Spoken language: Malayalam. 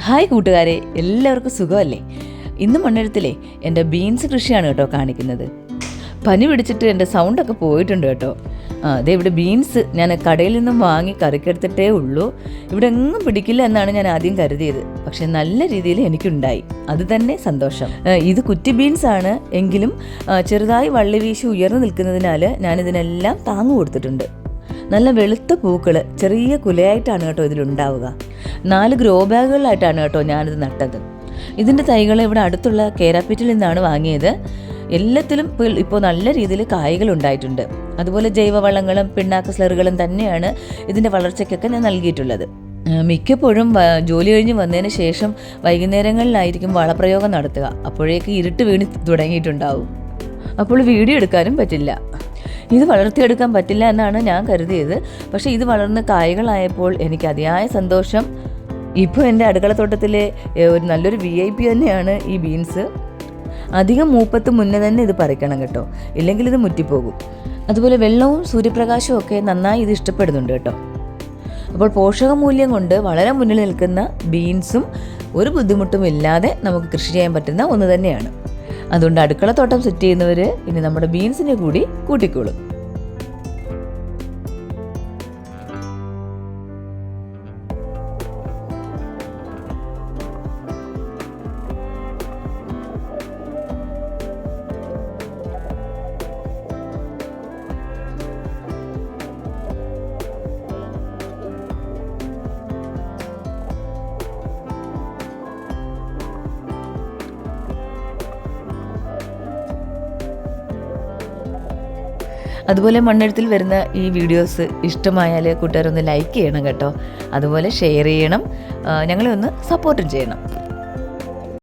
ഹായ് കൂട്ടുകാരെ, എല്ലാവർക്കും സുഖമല്ലേ? ഇന്ന് മണ്ണെഴുത്തിലെ എൻ്റെ ബീൻസ് കൃഷിയാണ് കേട്ടോ കാണിക്കുന്നത്. പനി പിടിച്ചിട്ട് എൻ്റെ സൗണ്ടൊക്കെ പോയിട്ടുണ്ട് കേട്ടോ. അതേ ഇവിടെ ബീൻസ് ഞാൻ കടയിൽ നിന്നും വാങ്ങി കറിക്കെടുത്തിട്ടേ ഉള്ളൂ. ഇവിടെ എങ്ങും പിടിക്കില്ല എന്നാണ് ഞാൻ ആദ്യം കരുതിയത്. പക്ഷെ നല്ല രീതിയിൽ എനിക്കുണ്ടായി, അത് തന്നെ സന്തോഷം. ഇത് കുറ്റി ബീൻസ് ആണ് എങ്കിലും ചെറുതായി വള്ളി വീശി ഉയർന്നു നിൽക്കുന്നതിനാൽ ഞാനിതിനെല്ലാം താങ്ങു കൊടുത്തിട്ടുണ്ട്. നല്ല വെളുത്ത പൂക്കൾ ചെറിയ കുലയായിട്ടാണ് കേട്ടോ ഇതിലുണ്ടാവുക. 4 ഗ്രോ ബാഗുകളിലായിട്ടാണ് കേട്ടോ ഞാനിത് നട്ടത്. ഇതിൻ്റെ തൈകൾ ഇവിടെ അടുത്തുള്ള കേരാപ്പീറ്റിൽ നിന്നാണ് വാങ്ങിയത്. എല്ലാത്തിലും ഇപ്പോൾ നല്ല രീതിയിൽ കായ്കൾ ഉണ്ടായിട്ടുണ്ട്. അതുപോലെ ജൈവവളങ്ങളും പിണ്ണാക്ക് സ്ലറുകളും തന്നെയാണ് ഇതിൻ്റെ വളർച്ചയ്ക്കൊക്കെ ഞാൻ നൽകിയിട്ടുള്ളത്. മിക്കപ്പോഴും ജോലി കഴിഞ്ഞ് വന്നതിന് ശേഷം വൈകുന്നേരങ്ങളിലായിരിക്കും വളപ്രയോഗം നടത്തുക. അപ്പോഴേക്ക് ഇരുട്ട് വീണ് തുടങ്ങിയിട്ടുണ്ടാവും. അപ്പോൾ വീഡിയോ എടുക്കാനും പറ്റില്ല. ഇത് വളർത്തിയെടുക്കാൻ പറ്റില്ല എന്നാണ് ഞാൻ കരുതിയത്. പക്ഷേ ഇത് വളർന്ന് കായ്കളായപ്പോൾ എനിക്ക് അതിയായ സന്തോഷം. ഇപ്പോൾ എൻ്റെ അടുക്കളത്തോട്ടത്തിലെ ഒരു നല്ലൊരു VIP തന്നെയാണ് ഈ ബീൻസ്. അധികം മൂപ്പത്ത് മുന്നേ തന്നെ ഇത് പറിക്കണം കേട്ടോ, ഇല്ലെങ്കിൽ ഇത് മുറ്റിപ്പോകും. അതുപോലെ വെള്ളവും സൂര്യപ്രകാശവും ഒക്കെ നന്നായി ഇത് ഇഷ്ടപ്പെടുന്നുണ്ട് കേട്ടോ. അപ്പോൾ പോഷകമൂല്യം കൊണ്ട് വളരെ മുന്നിൽ നിൽക്കുന്ന ബീൻസും ഒരു ബുദ്ധിമുട്ടും ഇല്ലാതെ നമുക്ക് കൃഷി ചെയ്യാൻ പറ്റുന്ന ഒന്ന് തന്നെയാണ്. അതുകൊണ്ട് അടുക്കളത്തോട്ടം സെറ്റ് ചെയ്യുന്നവർ ഇനി നമ്മുടെ ബീൻസിനെ കൂടി കൂട്ടിക്കോളും. അതുപോലെ മണ്ണെഴുത്തിൽ വരുന്ന ഈ വീഡിയോസ് ഇഷ്ടമായാൽ കൂട്ടുകാരൊന്ന് ലൈക്ക് ചെയ്യണം കേട്ടോ. അതുപോലെ ഷെയർ ചെയ്യണം, ഞങ്ങളെ ഒന്ന് സപ്പോർട്ടും ചെയ്യണം.